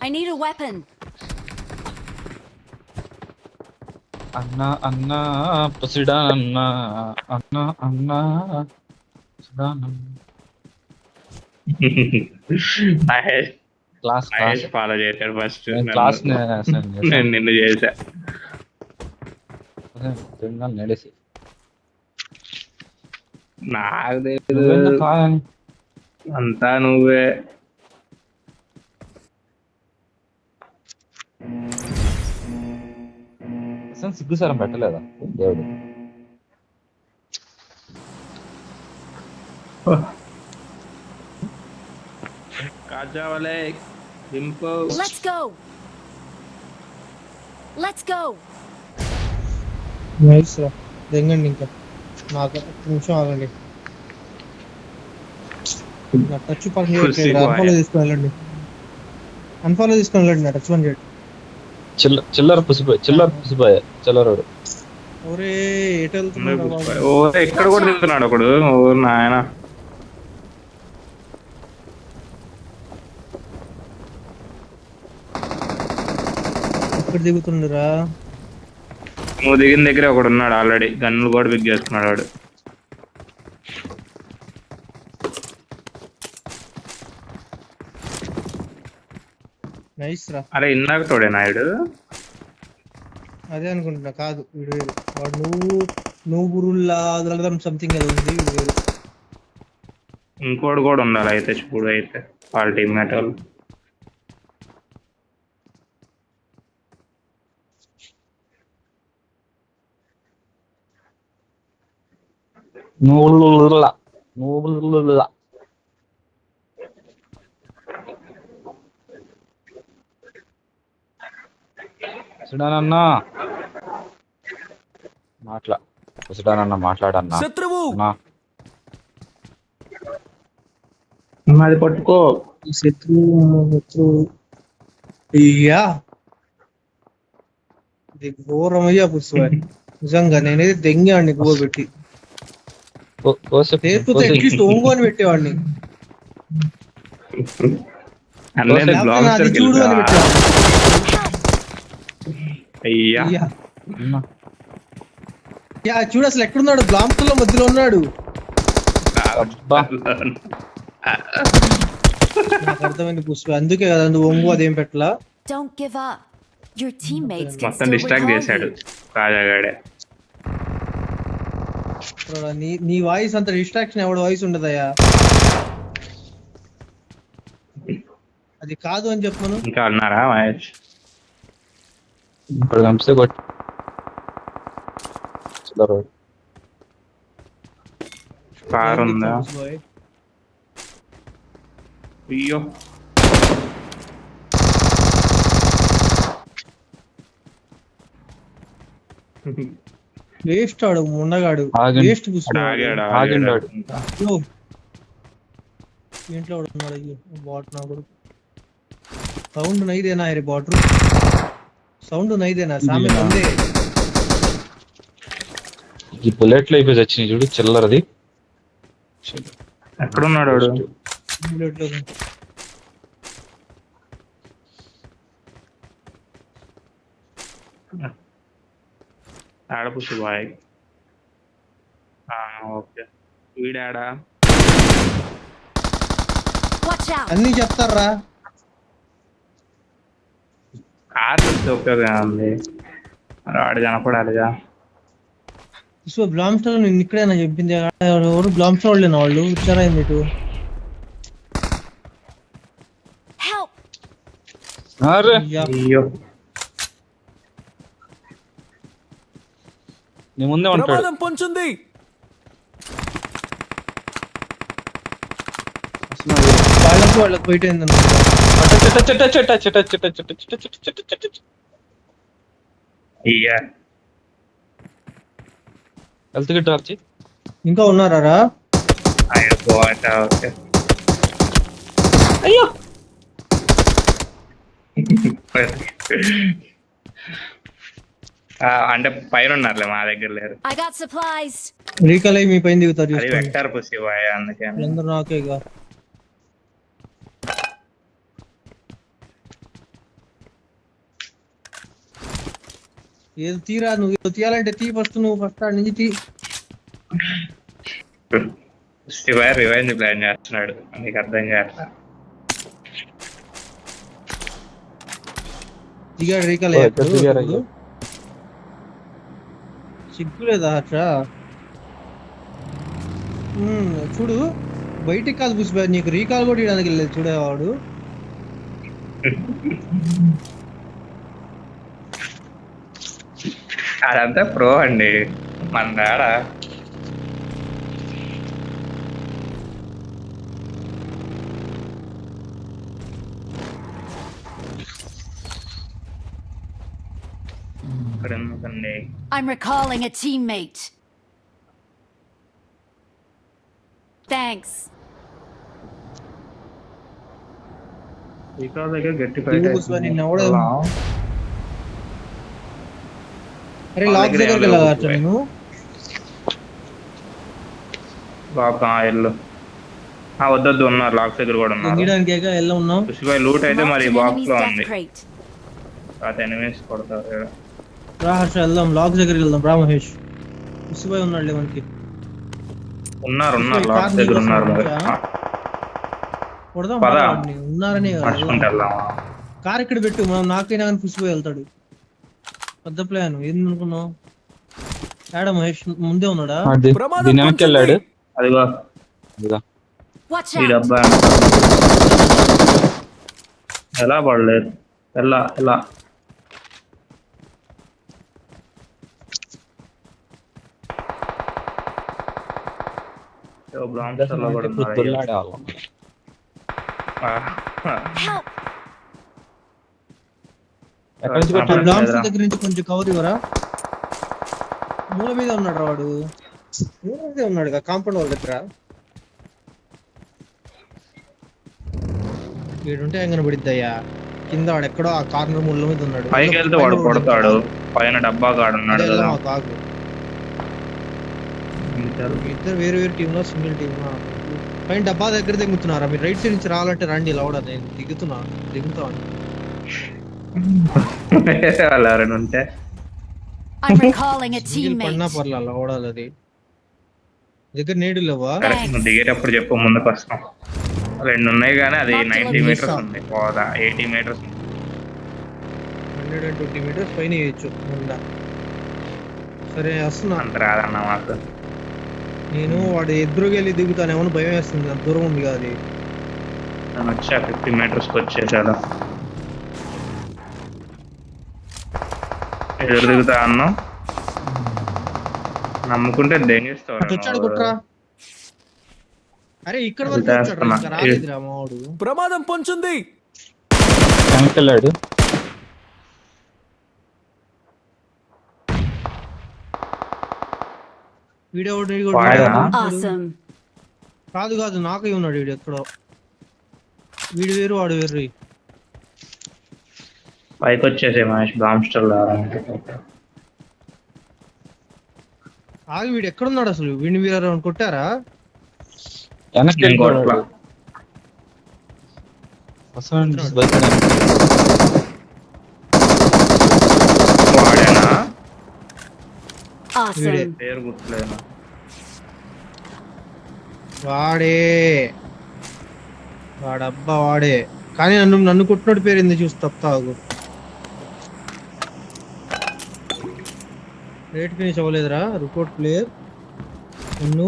I need a weapon. అన్నా అన్నా పసిడా అన్నా అన్నా అన్నా Mahesh class class Mahesh follow చేశాడు ఫస్ట్ క్లాస్ నేను నిన్ను చేశా. నడేసి నాకు తెలియదు నువ్వెందుకు కాదని అంతా నువ్వే. అసలు సిగ్గుసారం పెట్టలేదా దేవుడు? కాజావలే దింపు. Let's go. Let's go. Nice రా, దెంగండి ఇంకా. నాకు ఒక నిమిషం ఆగండి, నా టచ్ పని చేయట్లేదు. అన్ఫాలో తీసుకొని వెళ్ళండి, అన్ఫాలో తీసుకొని వెళ్ళండి. నా టచ్ పని చేయట్లేదు. చిల్లర పుసిపోయా చిల్లరోడు. ఒరే ఎటు వెళ్తున్నాడు బాబు? ఓ ఎక్కడ కూడా తింటున్నాడు ఒకడు. ఓ నాయన ఇక్కడ దిగుతుండరా? నువ్వు దిగిన దగ్గర ఒకడు ఉన్నాడు ఆల్రెడీ. గన్నులు కూడా బిగ్ చేస్తున్నాడు వాడు. నైస్ రా. అరే ఇందాక తోడే నాయుడు. అదే అనుకుంటున్నా. కాదు, వీడు వేరు. వాడు నువ్వు గురుల్లా సంథింగ్ ఏదో ఉంది, వీడు వేరు. ఇంకోటి కూడా ఉండాలి అయితే చూడు. అయితే వాళ్ళ టీమ్మేట్ వాళ్ళు. నువ్వు సుడానన్నా మాట్లాడన్నా. శత్రువు అది పట్టుకో. శత్రువు అయ్యా, ఇది ఘోరమయ్యా పుష్ప. నిజంగా నేనేది దెంగాడిని గువ్వ పెట్టి లేకపోతే అట్లీస్ట్ ఒంగోని పెట్టేవాడిని. అది చూడు అని పెట్టేవాడిని. అయ్యా యా, చూడు అసలు ఎక్కడున్నాడు? బ్లాంక్ లో మధ్యలో ఉన్నాడు. నాకు అర్థమైంది పుష్ప, అందుకే కదా నువ్వు ఒంగు అదేం పెట్టలా. Don't give up. Your teammates can మొత్తం still డిస్ట్రాక్ట్ recall చేశాడు you. రాజాగాడే. నీ వాయిస్ అంత డిస్ట్రాక్షన్ ఎవడు వాయిస్ ఉండదయ్యా. అది కాదు అని చెప్పను. ఇంకా అన్నారా మహేష్? ఇప్పుడు కంపిస్తే కొట్టి చిల్లరోడు. కారు ఉందా? అయ్యో వేస్ట్ ఆడు, ఉండగాడు ఆగండి. వేస్ట్ ఆగాడు ఆగిండాడు. ఇంట్లో ఉన్నాడు. అయ్యో బాట్ నా కొడుకు. సౌండ్ నైదేనా? అరే బాటర్ సౌండ్ నైదేనా? సామె ఉందే. ఈ బుల్లెట్లు అయిపోయి వచ్చినాయి చూడు చిల్లరది. ఎక్కడున్నాడు వాడు? ఆడపుసి బాయ్. ఓకే, వీడాడా? Watch out. అన్ని చెప్తారా? కార్ చూస్తే ఉపయోగం ఉంది. వాడు కనపడాలిగా. సో బ్లామ్స్టర్ నేను ఇక్కడైనా చెప్పింది. ఎవరు బ్లామ్స్టర్ వాళ్ళేనా? వాళ్ళు వచ్చారా ఏంటి? Help. అరే అయ్యో నీ ముందే ఉంటాడు. ప్రమాదం పొంచుంది. వాళ్ళకి బయట అయ్యా హెల్త్ కిట్ ఆర్చి. ఇంకా ఉన్నారా? ఓకే. అయ్యో అంటే పైన ఉన్నారులే, మా దగ్గర లేరు. I got supplies. రీకాల్ అయ్యి మీ పైన దిగుతారు అది చూసుకోండి. వెక్టార్ పుసి బాయ్, అందుకే. అందరూ నాకేగా. ఏది తీరా, నువ్వు తీయాలంటే తీ ఫస్ట్, నువ్వు ఫస్ట్ ఆడి నుంచి తీ. శివ రివైంజ్ ప్లాన్ చేస్తున్నాడు, నీకు అర్థం చేస్తా. దిగాడు రీకాల్ ఓ, ఎక్కడ దిగారు అయ్యో? సిగ్గులేదా అట్లా? చూడు బయటికి కాదు పుష్ప, నీకు రీకాల్ కూడా ఇవ్వడానికి వెళ్ళలేదు చూడేవాడు. అదంతా ప్రో అండి, మన దాడ. ఇక్కడ ఎందుకండి? I'm recalling a teammate. Thanks. ఇక్కడ దగ్గర గట్టి దిగు పుష్ప, నిన్ను ఎవడో. అరే లాక్ దగ్గరికి వెళ్ళాలి అట్లా నేను. లాక్ ఎల్లు వద్దొద్దు, ఉన్నారు లాక్స్ దగ్గర కూడా ఉన్నారు. దిగడానికి వెళ్ళ ఉన్నాం. పుష్పాయ్ లూట్ అయితే మరి Marked an బాక్స్ enemy's లో death ఉంది, crate. ఆ ఎనిమీస్ కొడతారు. రా హర్ష వెళ్దాం, లాక్ దగ్గరికి వెళ్దాం. రా మహేష్, పుష్ప ఉన్నాడులే మనకి. ఉన్నారు లాక్స్ దగ్గర ఉన్నారు మరి. కొడదాం పద. వాడిని, ఉన్నారనే కదా. నడుచుకుంటూ వెళ్దామా? కార్ ఇక్కడ పెట్టు, మనం నాకైనా కానీ పుష్ప వెళ్తాడు. పెద్ద ప్లాన్ ఏంది అనుకున్నావు? ఏడా మహేష్ ముందే ఉన్నాడా? దీని వెనక్కి వెళ్ళాడు. అదిగో అదిగో. Watch ఈ out. డబ్బా ఎలా పడలేదు, ఎలా బ్రాంచర్ లో కూడా ఉన్నారు. దొల్లాడే వాళ్ళం. Help. ఎక్కడి నుంచి ఆ, కొట్టాడు? డామ్స్ దగ్గర నుంచి కొంచెం కవర్ ఇవ్వరా? మూల మీద ఉన్నాడు వాడు, మూల మీద ఉన్నాడు కాంపౌండ్ వాళ్ళ దగ్గర. వీడుంటే ఏం కనబడిద్దయ్యా? కింద వాడు ఎక్కడో ఆ కార్నర్ ముళ్ళ మీద ఉన్నాడు. పైకి వెళ్తే వాడు కొడతాడు, పైన డబ్బా కాడు ఉన్నాడు కదా. కాకు ఇద్దరు వేరు వేరు టీమ్ లో సింగిల్ టీమ్ పైన డబ్బా దగ్గర దిగుతున్నారా? మీరు రైట్ సైడ్ నుంచి రావాలంటే రండి, లౌడా నేను దిగుతా. వాళ్ళు ఎవరైనా ఉంటే I'm recalling a పడినా teammate. పర్లా, లౌడాలి. అది దగ్గర నేడు లేవా? సరే, నువ్వు దిగేటప్పుడు చెప్పు, ముందుకు వస్తాం. 2 ఉన్నాయి కానీ అది Mark the 90 location. మీటర్స్ ఉంది, పోదా 80 మీటర్స్ ఉంది. 120 మీటర్స్ పైన వేయచ్చు ముందా. సరే వస్తున్నా. అంత రాదన్న మాకు. నేను వాడు ఎదురుగా వెళ్ళి దిగుతాను, ఏమన్నా భయం వేస్తుంది, అంత దూరం ఉంది కాదు. నేను వచ్చా 50 మీటర్స్కి వచ్చేసాడు. ఎదురు దిగుతా అన్నా, నమ్ముకుంటే అటు వచ్చాడు దెంగిస్తావు. కుట్రా. అరే ఇక్కడ వరకు అది వచ్చాడు, చేస్తున్నా. ఇంకా రాలేదురా మావాడు. ప్రమాదం పొంచుంది. వెనక్కి వెళ్ళాడు. వీడియో వాడా? Awesome. కాదు నాకై ఉన్నాడు వీడు ఎక్కడో. వీడు వేరు వాడు వేరు. పైకి వచ్చేసే మహేష్, బాంబ్స్టర్ ఆగి, వీడు ఎక్కడున్నాడు అసలు? వీడిని వీరు కొట్టారా? వెనక్కి వెళ్ళిపోయాడు. వాడేనా? Awesome. పేరు గుర్తులేదు. వాడబ్బా వాడే, కానీ నన్ను కొట్టినోడి పేరు ఎందుకు చూసి తప్పు. రేట్ ఫినిష్ అవ్వలేదురా. రిపోర్ట్ ప్లేయర్ నన్ను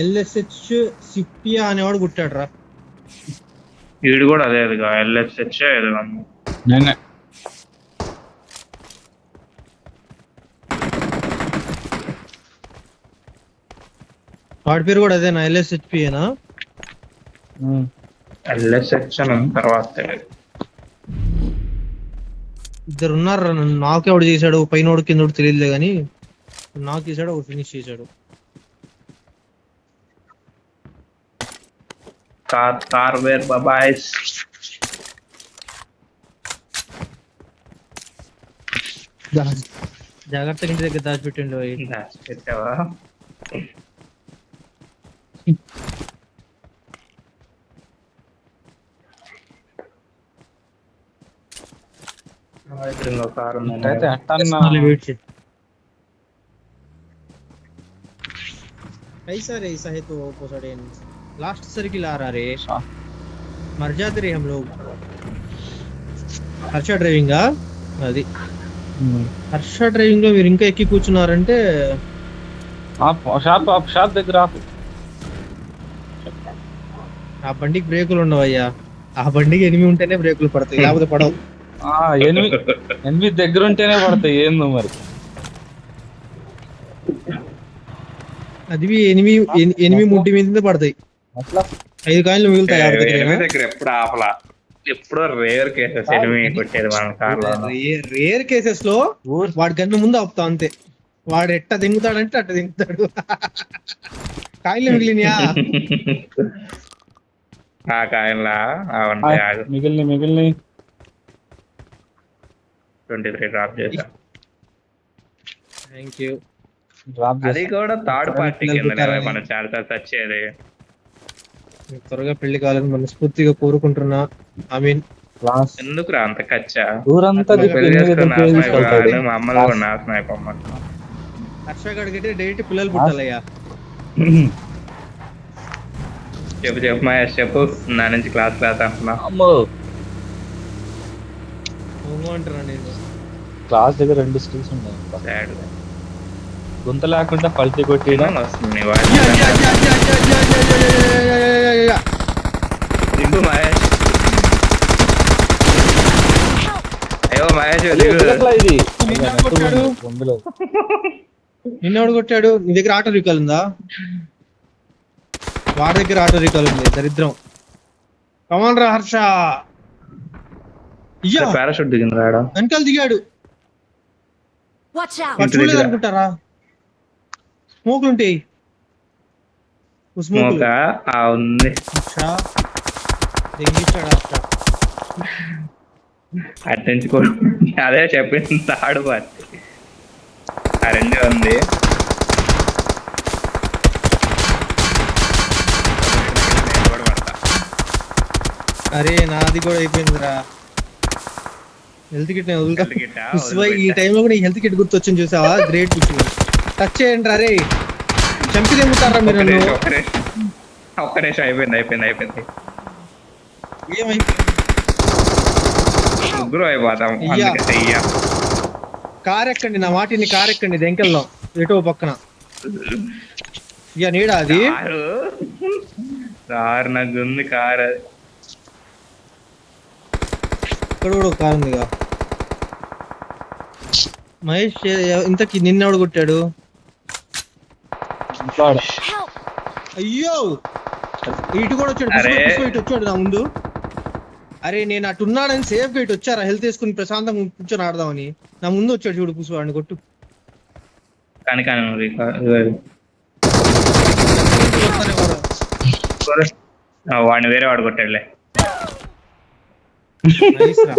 ఎల్ఎస్హెచ్ సిప్పియా అనేవాడు కొట్టాడు రా. వీడు కూడా అదే LSH ఏదో ఉంది. నేనే వాడి పేరు కూడా అదేనా? ఎల్ఎస్హెచ్పియేనా? LSH అని ఉంది, తర్వాత తెలియదు. ఇద్దరు ఉన్నారు. నాకెవడు చేశాడు, పైన కింద తెలియదులే కానీ నాకు చేశాడు, ఒక ఫినిష్ చేశాడు. కార్ వేర్ బాబాయ్స్. జాగ్రత్తగా ఇంటి దగ్గర దాచిపెట్టండి. పెట్టావా? ఇక్కడ ఇంకో కారు ఉంది అయితే ఎట్టన్నా वेट से कैसा रे ऐसा है तो पोसाडेन लास्ट सर्किल आ रहा रे मर जाते रे हम लोग హర్ష డ్రైవింగ్ అది హర్ష డ్రైవింగ్ లో మీరు ఇంకా ఎక్కి కూర్చున్నారంటే షాప్ దగ్గర ఆపు. ఆ బండికి బ్రేకులు ఉండవయ్యా. ఆ బండికి ఎనిమిది ఉంటేనే బ్రేకులు పడతాయి, లేకపోతే పడవు. ఆ, ఎనిమిది దగ్గర ఉంటేనే పడతాయి. ఏందో మరి అది ఎనిమిది ముడ్డి మీద పడతాయి. అట్లా 5 కాయిన్లు మిగులుతాయి. ఎనిమిది దగ్గర ఎప్పుడు ఆపలా, ఎప్పుడో రేర్ కేసెస్ ఎనిమిది కొట్టేది మన కార్లో. రేర్ కేసెస్ లో వాడి గన్ను ముందు ఆపుతా అంతే. వాడు ఎట్ట దింగుతాడంటే అట్ట దింగుతాడు. కాయిన్లు మిగిలినయా? ఆ కాయలా ఉంటాయి. ఆగు, మిగిలిన 23 డ్రాప్ చేసా. Thank you. డ్రాప్ అది కూడా థర్డ్ పార్టీ కింద మన చాలా వచ్చేది. త్వరగా పెళ్లి కావాలని మనస్ఫూర్తిగా కోరుకుంటున్నా. ఐ మీన్ ఎందుకు రా అంత ఖర్చా? ఊరంతా పెళ్లి చేసుకుని నాశనం అయిపోవాలి. మా అమ్మలు కూడా నాశనం అయిపోమ్మని. హర్ష గడిగితే డైరెక్ట్ పిల్లలు పుట్టాలయ్యా. చెప్పు మహేష్, చెప్పు. నా నుంచి క్లాస్ అంటున్నా. అమ్మో, అంటున్నా నేను. క్లాస్ దగ్గర 2 స్కిల్స్ ఉన్నాయి. Sad. గుంత లేకుండా పల్టీ కొట్టేయడం. వస్తుంది దిగు మహేష్. అయ్యో మహేష్ దిగు. ఇది నిన్నెవడు కొట్టాడు? నీ దగ్గర ఆటో రీకాల్ ఉందా? వాడి దగ్గర ఆటో రీకాల్ ఉంది. దరిద్రం. కమాన్ రా హర్ష. పారాషూట్ దిగింది రాడా? వెనకాల దిగాడు. Watch out! చూడలేదు అనుకుంటారా? స్మోక్లు ఉంటాయి. స్మోక్ ఉంది. హర్ష దెంగిస్తాడు హర్ష. అట్టించుకోడు. అదే చెప్పింది తాడు పార్టీ. ఆ 2 ఉంది. అరే నాది కూడా అయిపోయిందిరా. హెల్త్ కిట్ నేను వదులుతా. ఈ టైంలో కూడా హెల్త్ కిట్ గుర్తొచ్చింది చూసావా? గ్రేట్ కూర్చుని టచ్ చేయండి రే. చంపి తెంగుతారా మీరు? ఒక్క నిమిషం. అయిపోయింది. ఏమైపోయింది? ముగ్గురు అయిపోతాం. కార్ ఎక్కండి, నా మాటిని. కార్ ఎక్కండి, దెంకెళ్దాం ఎటో పక్కన. ఇక నీడా అది కారు నాకు ఉంది. కారు ఇక్కడ కూడా ఒక కార్ ఉందిగా. మహేష్ ఇంతకి నిన్నెవడు కొట్టాడు? Help! అయ్యో, ఇటు కూడా వచ్చాడు. ఇటు వచ్చాడు నా ముందు. అరే నేను అటు ఉన్నాడని సేఫ్ గా ఇటు వచ్చారా? హెల్త్ వేసుకుని ప్రశాంతంగా కూర్చొని ఆడదామని నా ముందు వచ్చాడు. చూడు పుసు వాడిని కొట్టు. కానీ వాడిని వేరే వాడు కొట్టాడులే. Nice రా.